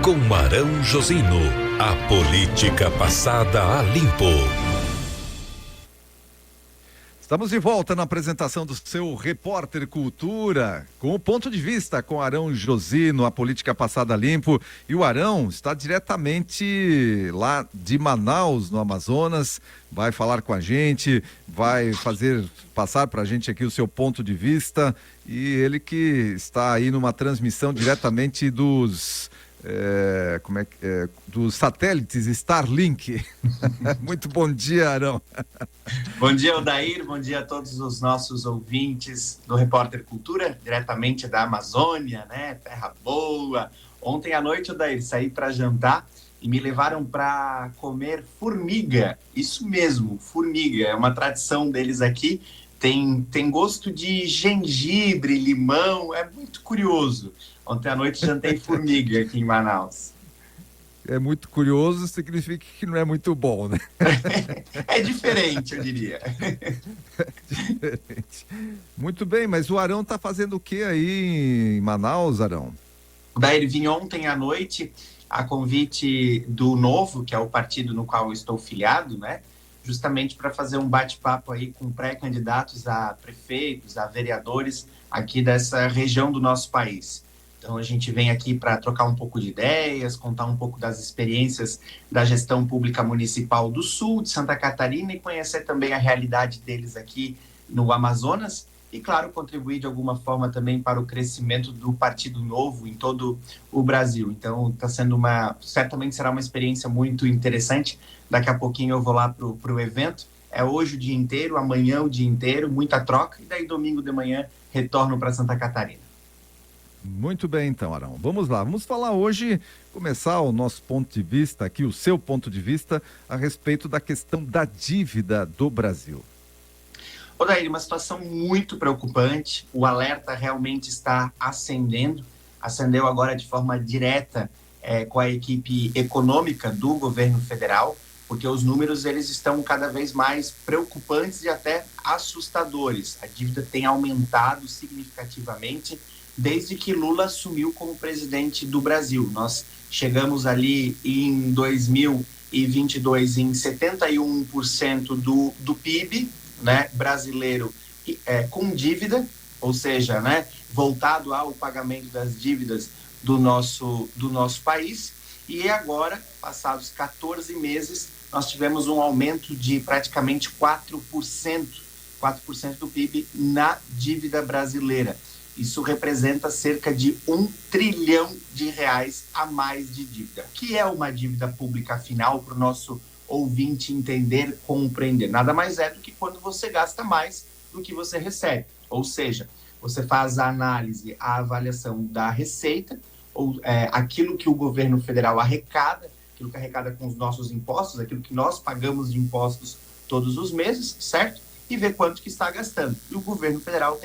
com Arão Josino, a política passada a limpo. Estamos de volta na apresentação do seu Repórter Cultura, com o ponto de vista com Arão Josino, a política passada a limpo. E o Arão está diretamente lá de Manaus, no Amazonas, vai falar com a gente, vai passar para a gente aqui o seu ponto de vista. E ele que está aí numa transmissão diretamente dos satélites Starlink. Muito bom dia, Arão. Bom dia, Odair, bom dia a todos os nossos ouvintes do Repórter Cultura, diretamente da Amazônia, né? Terra boa. Ontem à noite, Odair, saí para jantar e me levaram para comer formiga. Isso mesmo, formiga, é uma tradição deles aqui. Tem gosto de gengibre, limão, é muito curioso. Ontem à noite jantei formiga aqui em Manaus. É muito curioso, significa que não é muito bom, né? É diferente, eu diria. É diferente. Muito bem, mas o Arão está fazendo o que aí em Manaus, Arão? Daí vim ontem à noite a convite do Novo, que é o partido no qual eu estou filiado, né? Justamente para fazer um bate-papo aí com pré-candidatos a prefeitos, a vereadores aqui dessa região do nosso país. Então, a gente vem aqui para trocar um pouco de ideias, contar um pouco das experiências da gestão pública municipal do Sul, de Santa Catarina, e conhecer também a realidade deles aqui no Amazonas. E, claro, contribuir de alguma forma também para o crescimento do Partido Novo em todo o Brasil. Então, certamente será uma experiência muito interessante. Daqui a pouquinho eu vou lá para o evento. É hoje o dia inteiro, amanhã o dia inteiro, muita troca. E daí, domingo de manhã, retorno para Santa Catarina. Muito bem, então, Arão. Vamos lá. Vamos falar hoje, começar o nosso ponto de vista aqui, o seu ponto de vista, a respeito da questão da dívida do Brasil. Odair, uma situação muito preocupante. O alerta realmente está acendendo. Acendeu agora de forma direta com a equipe econômica do governo federal, porque os números eles estão cada vez mais preocupantes e até assustadores. A dívida tem aumentado significativamente desde que Lula assumiu como presidente do Brasil. Nós chegamos ali em 2022 em 71% do PIB, né, brasileiro com dívida, ou seja, né, voltado ao pagamento das dívidas do nosso país. E agora, passados 14 meses, nós tivemos um aumento de praticamente 4% do PIB na dívida brasileira. Isso representa cerca de R$1 trilhão a mais de dívida. O que é uma dívida pública, afinal, para o nosso ouvinte entender, compreender? Nada mais é do que quando você gasta mais do que você recebe. Ou seja, você faz a análise, a avaliação da receita, ou aquilo que o governo federal arrecada, aquilo que arrecada com os nossos impostos, aquilo que nós pagamos de impostos todos os meses, certo? E ver quanto que está gastando. E o governo federal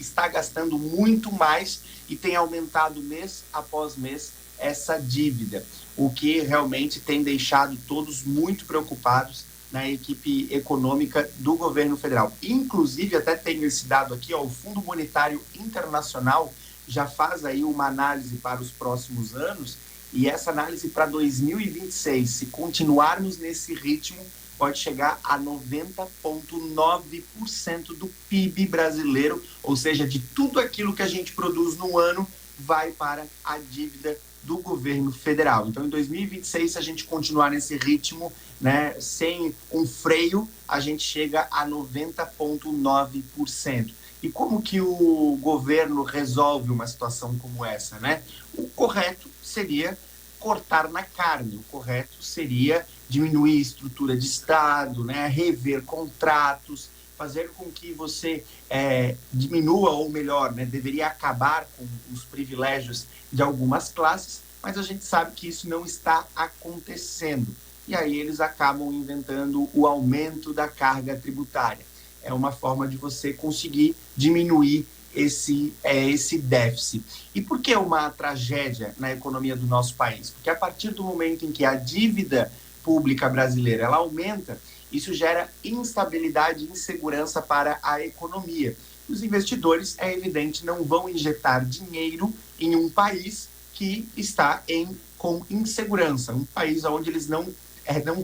está gastando muito mais e tem aumentado mês após mês essa dívida, o que realmente tem deixado todos muito preocupados na equipe econômica do governo federal. Inclusive, até tenho esse dado aqui, o Fundo Monetário Internacional já faz aí uma análise para os próximos anos, e essa análise para 2026, se continuarmos nesse ritmo, pode chegar a 90,9% do PIB brasileiro, ou seja, de tudo aquilo que a gente produz no ano, vai para a dívida do governo federal. Então, em 2026, se a gente continuar nesse ritmo, né, sem um freio, a gente chega a 90,9%. E como que o governo resolve uma situação como essa, né? O correto seria cortar na carne, o correto seria diminuir a estrutura de Estado, né, rever contratos, fazer com que você diminua, ou melhor, né, deveria acabar com os privilégios de algumas classes, mas a gente sabe que isso não está acontecendo. E aí eles acabam inventando o aumento da carga tributária. É uma forma de você conseguir diminuir esse déficit. E por que uma tragédia na economia do nosso país? Porque a partir do momento em que a dívida pública brasileira ela aumenta, isso gera instabilidade e insegurança para a economia. Os investidores, é evidente, não vão injetar dinheiro em um país que está em com insegurança, um país onde eles não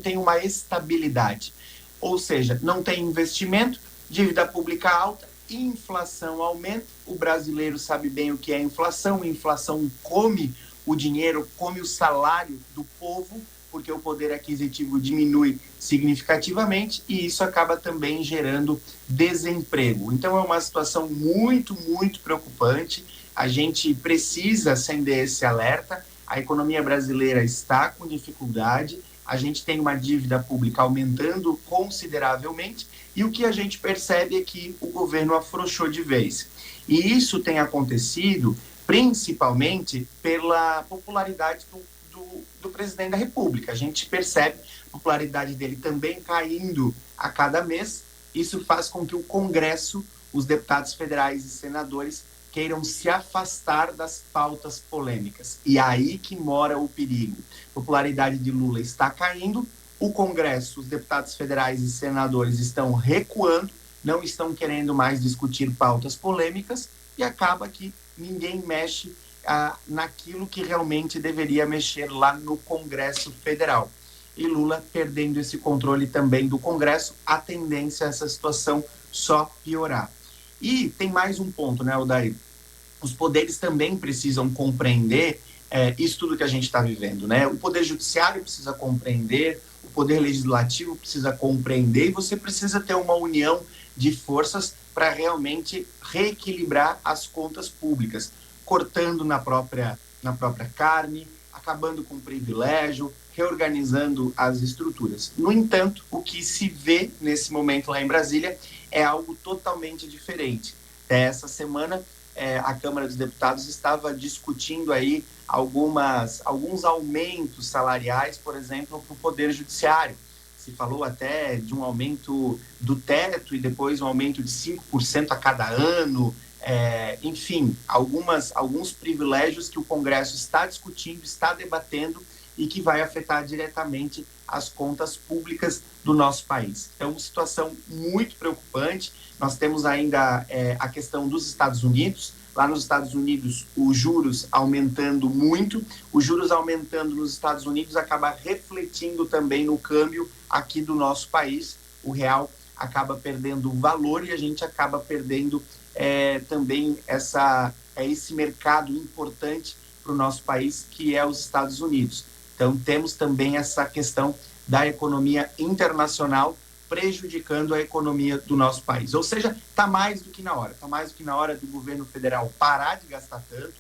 têm uma estabilidade. Ou seja, não tem investimento, dívida pública alta, inflação aumenta. O brasileiro sabe bem o que é inflação. Inflação come o dinheiro, come o salário do povo, porque o poder aquisitivo diminui significativamente e isso acaba também gerando desemprego. Então é uma situação muito, muito preocupante. A gente precisa acender esse alerta. A economia brasileira está com dificuldade, a gente tem uma dívida pública aumentando consideravelmente e o que a gente percebe é que o governo afrouxou de vez. E isso tem acontecido principalmente pela popularidade do presidente da República. A gente percebe a popularidade dele também caindo a cada mês. Isso faz com que o Congresso, os deputados federais e senadores, queiram se afastar das pautas polêmicas. E aí que mora o perigo. A popularidade de Lula está caindo, o Congresso, os deputados federais e senadores estão recuando, não estão querendo mais discutir pautas polêmicas e acaba que ninguém mexe naquilo que realmente deveria mexer lá no Congresso Federal. E Lula perdendo esse controle também do Congresso, a tendência é essa situação só piorar. E tem mais um ponto, né, Odair? Os poderes também precisam compreender isso tudo que a gente está vivendo, né? O Poder Judiciário precisa compreender, o Poder Legislativo precisa compreender e você precisa ter uma união de forças para realmente reequilibrar as contas públicas, cortando na própria carne, acabando com o privilégio, reorganizando as estruturas. No entanto, o que se vê nesse momento lá em Brasília é algo totalmente diferente. Essa semana, a Câmara dos Deputados estava discutindo aí alguns aumentos salariais, por exemplo, para o Poder Judiciário. Se falou até de um aumento do teto e depois um aumento de 5% a cada ano. Enfim, alguns privilégios que o Congresso está discutindo, está debatendo e que vai afetar diretamente as contas públicas do nosso país. Então, situação muito preocupante. Nós temos ainda a questão dos Estados Unidos. Lá nos Estados Unidos, os juros aumentando muito. Os juros aumentando nos Estados Unidos acaba refletindo também no câmbio aqui do nosso país. O real acaba perdendo valor e a gente acaba perdendo também esse mercado importante para o nosso país, que é os Estados Unidos. Então, temos também essa questão da economia internacional prejudicando a economia do nosso país. Ou seja, está mais do que na hora do governo federal parar de gastar tanto,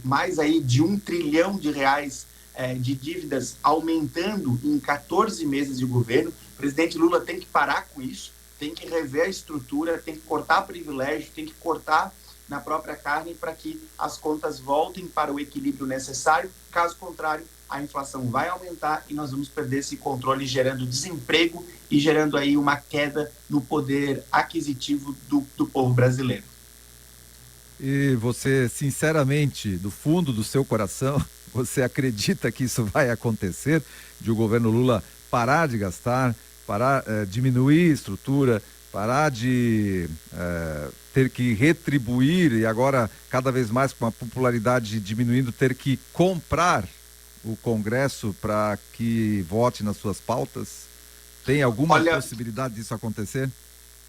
mais aí de R$1 trilhão de dívidas aumentando em 14 meses de governo. O presidente Lula tem que parar com isso, tem que rever a estrutura, tem que cortar privilégio, tem que cortar na própria carne para que as contas voltem para o equilíbrio necessário. Caso contrário, a inflação vai aumentar e nós vamos perder esse controle, gerando desemprego e gerando aí uma queda no poder aquisitivo do povo brasileiro. E você, sinceramente, do fundo do seu coração, você acredita que isso vai acontecer, de o governo Lula parar de gastar, diminuir a estrutura, parar de ter que retribuir e agora, cada vez mais com a popularidade diminuindo, ter que comprar o Congresso para que vote nas suas pautas? Tem alguma possibilidade disso acontecer?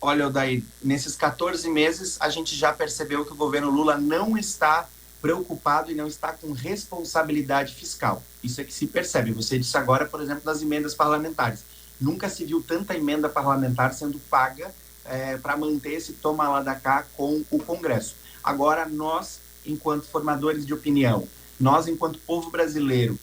Olha, Odair, nesses 14 meses a gente já percebeu que o governo Lula não está preocupado e não está com responsabilidade fiscal. Isso é que se percebe. Você disse agora, por exemplo, das emendas parlamentares. Nunca se viu tanta emenda parlamentar sendo paga para manter esse toma lá da cá com o Congresso. Agora, nós, enquanto formadores de opinião, nós, enquanto povo brasileiro,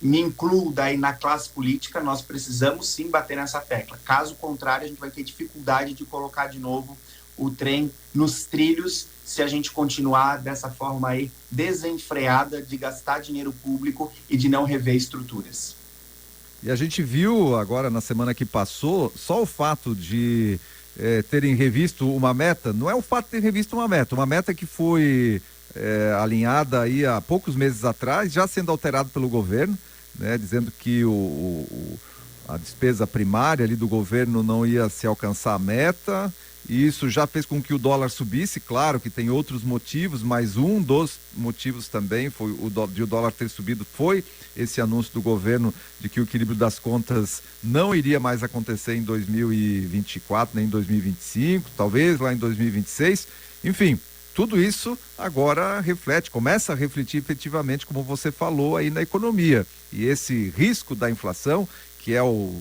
me incluo daí na classe política, nós precisamos sim bater nessa tecla. Caso contrário, a gente vai ter dificuldade de colocar de novo o trem nos trilhos se a gente continuar dessa forma aí desenfreada de gastar dinheiro público e de não rever estruturas. E a gente viu agora na semana que passou, só o fato de terem revisto uma meta, não é o fato de ter revisto uma meta que foi alinhada aí há poucos meses atrás, já sendo alterado pelo governo, né, dizendo que a despesa primária ali do governo não ia se alcançar a meta e isso já fez com que o dólar subisse. Claro que tem outros motivos, mas um dos motivos também foi de o dólar ter subido, foi esse anúncio do governo de que o equilíbrio das contas não iria mais acontecer em 2024, nem em 2025, talvez lá em 2026. Enfim, tudo isso agora começa a refletir efetivamente, como você falou, aí na economia. E esse risco da inflação, que é o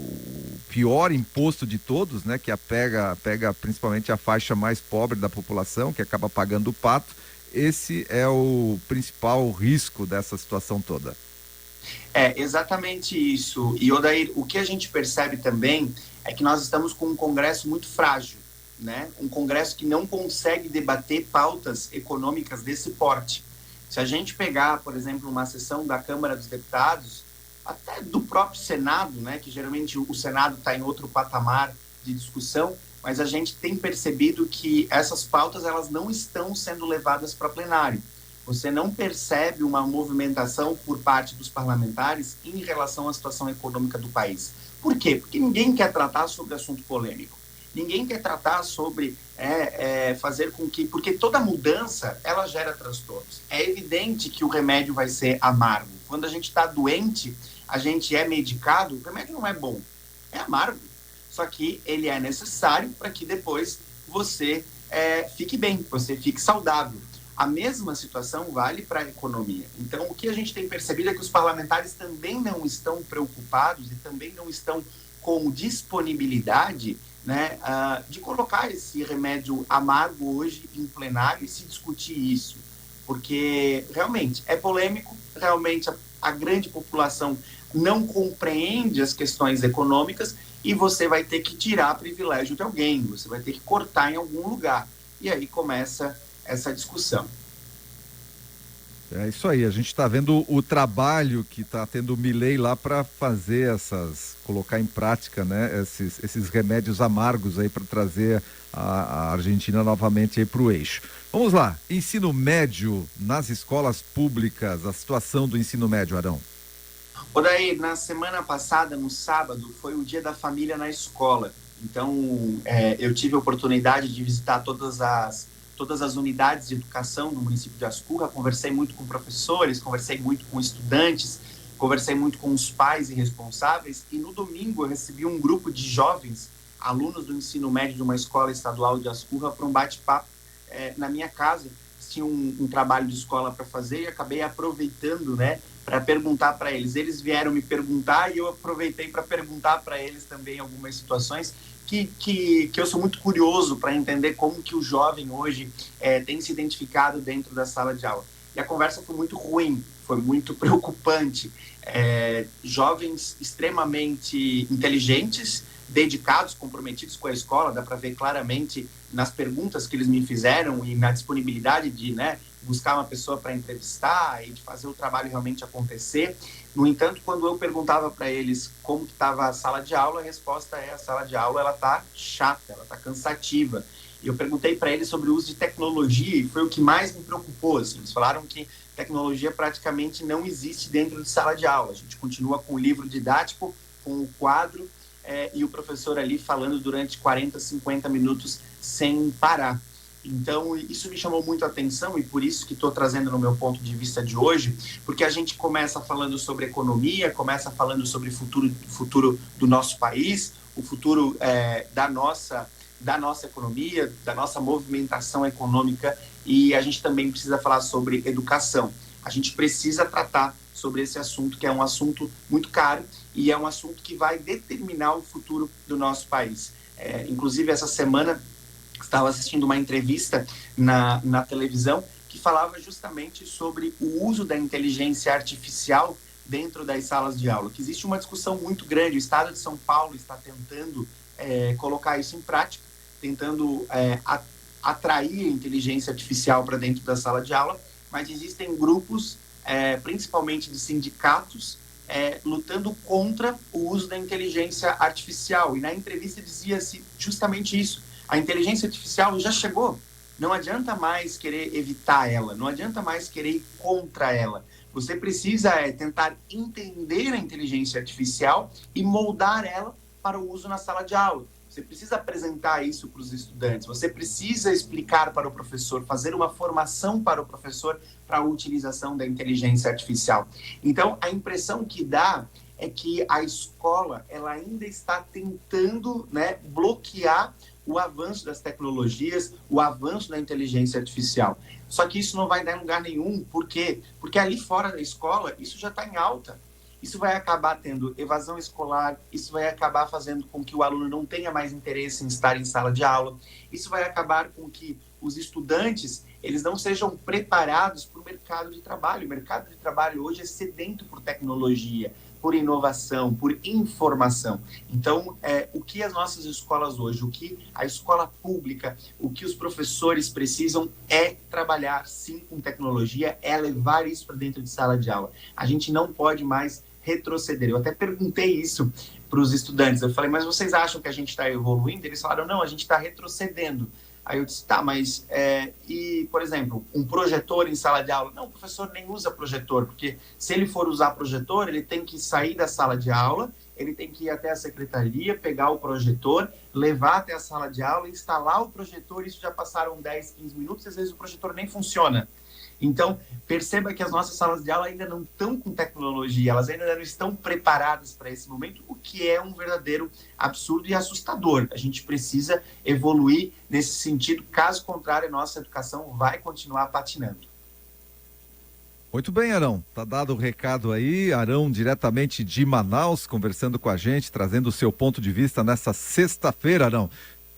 pior imposto de todos, né, que pega principalmente a faixa mais pobre da população, que acaba pagando o pato, esse é o principal risco dessa situação toda. É exatamente isso. E, Odair, o que a gente percebe também é que nós estamos com um Congresso muito frágil, né? Um Congresso que não consegue debater pautas econômicas desse porte. Se a gente pegar, por exemplo, uma sessão da Câmara dos Deputados, até do próprio Senado, né, que geralmente o Senado está em outro patamar de discussão, mas a gente tem percebido que essas pautas elas não estão sendo levadas para plenário. Você não percebe uma movimentação por parte dos parlamentares em relação à situação econômica do país. Por quê? Porque ninguém quer tratar sobre assunto polêmico. Ninguém quer tratar sobre fazer com que... Porque toda mudança, ela gera transtornos. É evidente que o remédio vai ser amargo. Quando a gente está doente, a gente é medicado, o remédio não é bom, é amargo. Só que ele é necessário para que depois você fique bem, você fique saudável. A mesma situação vale para a economia. Então, o que a gente tem percebido é que os parlamentares também não estão preocupados e também não estão com disponibilidade, né, de colocar esse remédio amargo hoje em plenário e se discutir isso. Porque realmente é polêmico, realmente a grande população não compreende as questões econômicas e você vai ter que tirar privilégio de alguém, você vai ter que cortar em algum lugar. E aí começa essa discussão. É isso aí, a gente está vendo o trabalho que está tendo o Milei lá para fazer colocar em prática, né, esses remédios amargos aí para trazer a Argentina novamente aí para o eixo. Vamos lá, ensino médio nas escolas públicas, a situação do ensino médio, Arão. Odair, na semana passada, no sábado, foi o Dia da Família na escola. Então, eu tive a oportunidade de visitar todas as unidades de educação do município de Ascurra, conversei muito com professores, conversei muito com estudantes, conversei muito com os pais e responsáveis, e no domingo eu recebi um grupo de jovens, alunos do ensino médio de uma escola estadual de Ascurra, para um bate-papo na minha casa. Tinha um trabalho de escola para fazer e acabei aproveitando, né, para perguntar para eles. Eles vieram me perguntar e eu aproveitei para perguntar para eles também algumas situações que eu sou muito curioso para entender como que o jovem hoje tem se identificado dentro da sala de aula. E a conversa foi muito ruim, foi muito preocupante. Jovens extremamente inteligentes, dedicados, comprometidos com a escola, dá para ver claramente nas perguntas que eles me fizeram e na disponibilidade de, né, buscar uma pessoa para entrevistar e de fazer o trabalho realmente acontecer. No entanto, quando eu perguntava para eles como que estava a sala de aula, a resposta a sala de aula ela está chata, ela está cansativa. E eu perguntei para eles sobre o uso de tecnologia e foi o que mais me preocupou. Assim. Eles falaram que tecnologia praticamente não existe dentro de sala de aula. A gente continua com o livro didático, com o quadro e o professor ali falando durante 40, 50 minutos sem parar. Então, isso me chamou muito a atenção e por isso que estou trazendo no meu ponto de vista de hoje, porque a gente começa falando sobre economia, começa falando sobre o futuro do nosso país, o futuro da nossa economia, da nossa movimentação econômica, e a gente também precisa falar sobre educação. A gente precisa tratar sobre esse assunto, que é um assunto muito caro e é um assunto que vai determinar o futuro do nosso país. Inclusive, essa semana, estava assistindo uma entrevista na televisão que falava justamente sobre o uso da inteligência artificial dentro das salas de aula, que existe uma discussão muito grande. O Estado de São Paulo está tentando colocar isso em prática, tentando atrair a inteligência artificial para dentro da sala de aula, mas existem grupos, principalmente de sindicatos, lutando contra o uso da inteligência artificial. E na entrevista dizia-se justamente isso. A inteligência artificial já chegou. Não adianta mais querer evitar ela, não adianta mais querer ir contra ela. Você precisa tentar entender a inteligência artificial e moldar ela para o uso na sala de aula. Você precisa apresentar isso para os estudantes, você precisa explicar para o professor, fazer uma formação para o professor para a utilização da inteligência artificial. Então, a impressão que dá é que a escola ela ainda está tentando, né, bloquear o avanço das tecnologias, o avanço da inteligência artificial. Só que isso não vai dar em lugar nenhum. Por quê? Porque ali fora da escola, isso já está em alta. Isso vai acabar tendo evasão escolar, isso vai acabar fazendo com que o aluno não tenha mais interesse em estar em sala de aula, isso vai acabar com que os estudantes eles não sejam preparados para o mercado de trabalho. O mercado de trabalho hoje é sedento por tecnologia, por inovação, por informação. Então, o que as nossas escolas hoje, o que a escola pública, o que os professores precisam é trabalhar, sim, com tecnologia, é levar isso para dentro de sala de aula. A gente não pode mais retroceder. Eu até perguntei isso para os estudantes. Eu falei, mas vocês acham que a gente está evoluindo? Eles falaram, não, a gente está retrocedendo. Aí eu disse, tá, mas, e, por exemplo, um projetor em sala de aula? Não, o professor nem usa projetor, porque se ele for usar projetor, ele tem que sair da sala de aula, ele tem que ir até a secretaria, pegar o projetor, levar até a sala de aula, instalar o projetor, isso já passaram 10, 15 minutos, às vezes o projetor nem funciona. Então, perceba que as nossas salas de aula ainda não estão com tecnologia, elas ainda não estão preparadas para esse momento, o que é um verdadeiro absurdo e assustador. A gente precisa evoluir nesse sentido, caso contrário, a nossa educação vai continuar patinando. Muito bem, Arão. Tá dado o recado aí. Arão, diretamente de Manaus, conversando com a gente, trazendo o seu ponto de vista nessa sexta-feira, Arão.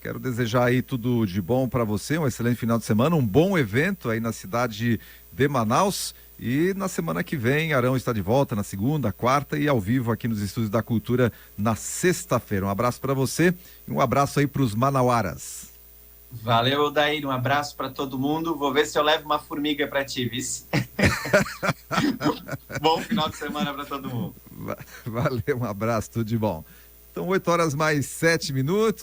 Quero desejar aí tudo de bom para você, um excelente final de semana, um bom evento aí na cidade de Manaus. E na semana que vem, Arão está de volta na segunda, quarta e ao vivo aqui nos Estúdios da Cultura na sexta-feira. Um abraço para você e um abraço aí para os manauaras. Valeu, Odair. Um abraço para todo mundo. Vou ver se eu levo uma formiga para ti, vice. Bom final de semana para todo mundo. Valeu, um abraço, tudo de bom. Então, 8 horas mais 7 minutos.